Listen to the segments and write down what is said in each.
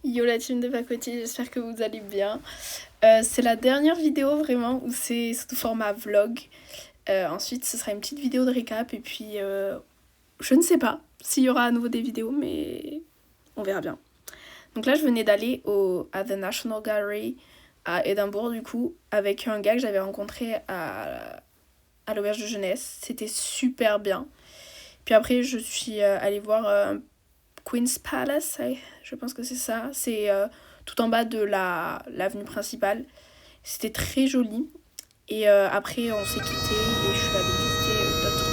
Yo la team de Pacotti, j'espère que vous allez bien. C'est la dernière vidéo vraiment où c'est sous format vlog. Ensuite ce sera une petite vidéo de récap et puis je ne sais pas s'il y aura à nouveau des vidéos mais on verra bien. Donc là je venais d'aller à The National Gallery à Édimbourg du coup avec un gars que j'avais rencontré à l'auberge de jeunesse. C'était super bien. Puis après je suis allée voir Queen's Palace, je pense que c'est ça. C'est tout en bas de l'avenue principale. C'était très joli. Et après, on s'est quitté et je suis allée visiter d'autres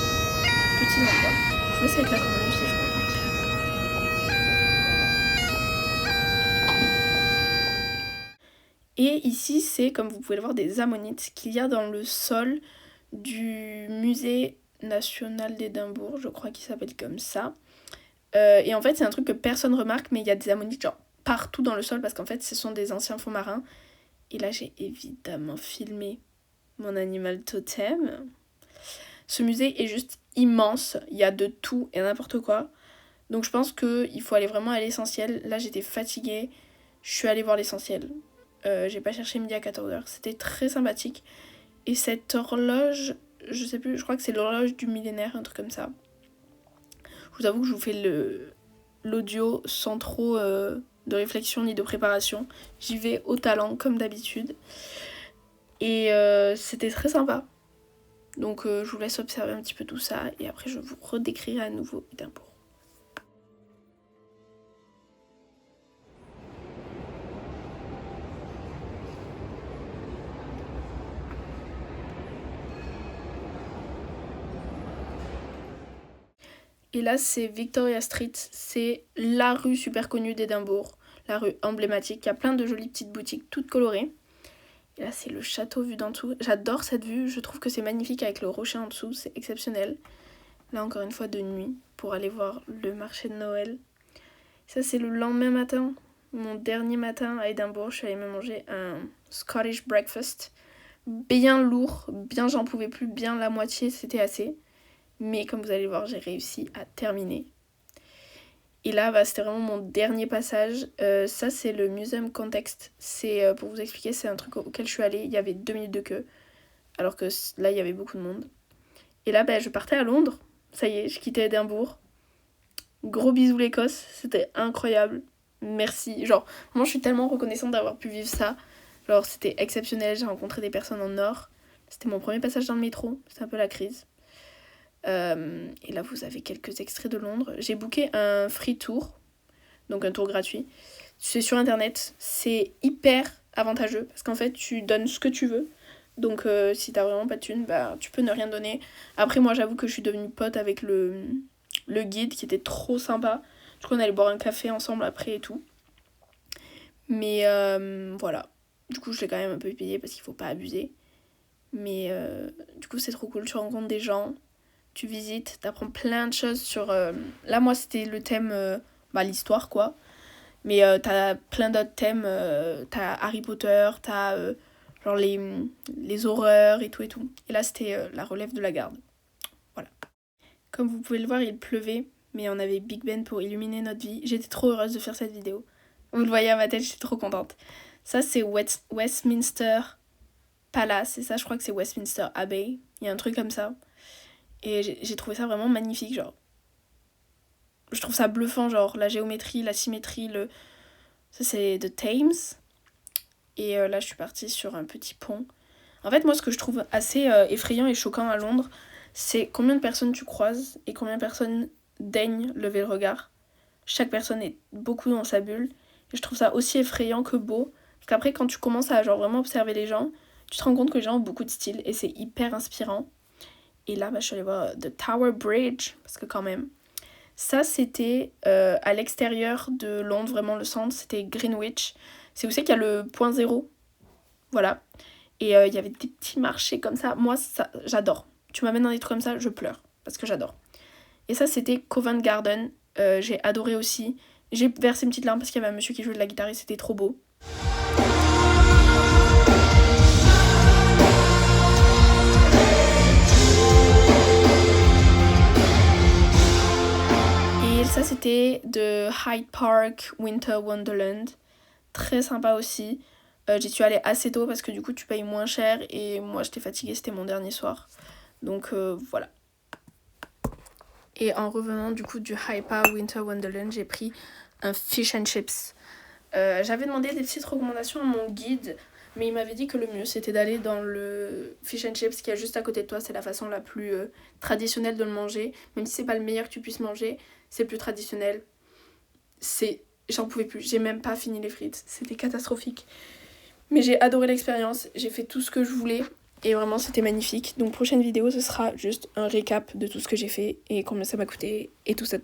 petits endroits. Je vais essayer avec la cornemuse et je repartir. Et ici, c'est, comme vous pouvez le voir, des ammonites qu'il y a dans le sol du musée national d'Édimbourg, je crois qu'il s'appelle comme ça. Et en fait, c'est un truc que personne remarque, mais il y a des ammonites genre partout dans le sol parce qu'en fait, ce sont des anciens fonds marins. Et là, j'ai évidemment filmé mon animal totem. Ce musée est juste immense. Il y a de tout et n'importe quoi. Donc, je pense qu'il faut aller vraiment à l'essentiel. Là, j'étais fatiguée. Je suis allée voir l'essentiel. J'ai pas cherché midi à 14h. C'était très sympathique. Et cette horloge, je sais plus, je crois que c'est l'horloge du millénaire, un truc comme ça. Je vous avoue que je vous fais l'audio sans trop de réflexion ni de préparation. J'y vais au talent comme d'habitude. Et c'était très sympa. Donc je vous laisse observer un petit peu tout ça et après je vous redécrirai à nouveau Édimbourg. Et là, c'est Victoria Street. C'est la rue super connue d'Édimbourg. La rue emblématique. Il y a plein de jolies petites boutiques toutes colorées. Et là, c'est le château vu d'en dessous. J'adore cette vue. Je trouve que c'est magnifique avec le rocher en dessous. C'est exceptionnel. Là, encore une fois, de nuit pour aller voir le marché de Noël. Ça, c'est le lendemain matin. Mon dernier matin à Édimbourg. Je suis allée me manger un Scottish breakfast. Bien lourd. Bien, j'en pouvais plus. Bien la moitié, c'était assez. Mais comme vous allez voir, j'ai réussi à terminer. Et là, c'était vraiment mon dernier passage. Ça, c'est le Museum Context. C'est, pour vous expliquer, c'est un truc auquel je suis allée. Il y avait 2 minutes de queue. Alors que là, il y avait beaucoup de monde. Et là, je partais à Londres. Ça y est, je quittais Édimbourg. Gros bisous l'Écosse. C'était incroyable. Merci. Genre, moi, je suis tellement reconnaissante d'avoir pu vivre ça. Genre, c'était exceptionnel. J'ai rencontré des personnes en or. C'était mon premier passage dans le métro. C'était un peu la crise. Et là vous avez quelques extraits de Londres. J'ai booké un free tour, donc un tour gratuit. C'est sur internet, c'est hyper avantageux parce qu'en fait tu donnes ce que tu veux. Donc si t'as vraiment pas de thunes, tu peux ne rien donner. Après moi j'avoue que je suis devenue pote avec le guide qui était trop sympa. Du coup on allait boire un café ensemble après et tout. Mais voilà. Du coup je l'ai quand même un peu payé parce qu'il faut pas abuser. Mais du coup c'est trop cool, tu rencontres des gens. Tu visites, t'apprends plein de choses sur... Là, moi, c'était le thème, l'histoire, quoi. Mais t'as plein d'autres thèmes. T'as Harry Potter, t'as genre les horreurs et tout et tout. Et là, c'était la relève de la garde. Voilà. Comme vous pouvez le voir, il pleuvait, mais on avait Big Ben pour illuminer notre vie. J'étais trop heureuse de faire cette vidéo. Vous le voyez à ma tête, j'étais trop contente. Ça, c'est Westminster Palace. Et ça, je crois que c'est Westminster Abbey. Il y a un truc comme ça. Et j'ai trouvé ça vraiment magnifique, genre. Je trouve ça bluffant, genre, la géométrie, la symétrie, Ça, c'est The Thames. Et là, je suis partie sur un petit pont. En fait, moi, ce que je trouve assez effrayant et choquant à Londres, c'est combien de personnes tu croises et combien de personnes daignent lever le regard. Chaque personne est beaucoup dans sa bulle. Et je trouve ça aussi effrayant que beau. Parce qu'après, quand tu commences à genre, vraiment observer les gens, tu te rends compte que les gens ont beaucoup de style. Et c'est hyper inspirant. Et là, je suis allée voir The Tower Bridge, parce que quand même, ça c'était à l'extérieur de Londres, vraiment le centre, c'était Greenwich. C'est où c'est qu'il y a le point zéro, voilà. Et il y avait des petits marchés comme ça. Moi, ça, j'adore. Tu m'amènes dans des trucs comme ça, je pleure, parce que j'adore. Et ça, c'était Covent Garden, j'ai adoré aussi. J'ai versé une petite larme parce qu'il y avait un monsieur qui jouait de la guitare et c'était trop beau. Ça, c'était été de Hyde Park Winter Wonderland. Très sympa aussi. J'y suis allée assez tôt parce que du coup tu payes moins cher et moi j'étais fatiguée, c'était mon dernier soir. Donc voilà. Et en revenant du coup du Hyde Park Winter Wonderland, j'ai pris un fish and chips. J'avais demandé des petites recommandations à mon guide, mais il m'avait dit que le mieux c'était d'aller dans le fish and chips qui est juste à côté de toi. C'est la façon la plus traditionnelle de le manger. Même si c'est pas le meilleur que tu puisses manger, c'est le plus traditionnel. J'en pouvais plus, j'ai même pas fini les frites. C'était catastrophique. Mais j'ai adoré l'expérience, j'ai fait tout ce que je voulais. Et vraiment c'était magnifique. Donc prochaine vidéo ce sera juste un récap de tout ce que j'ai fait et combien ça m'a coûté et tout ça.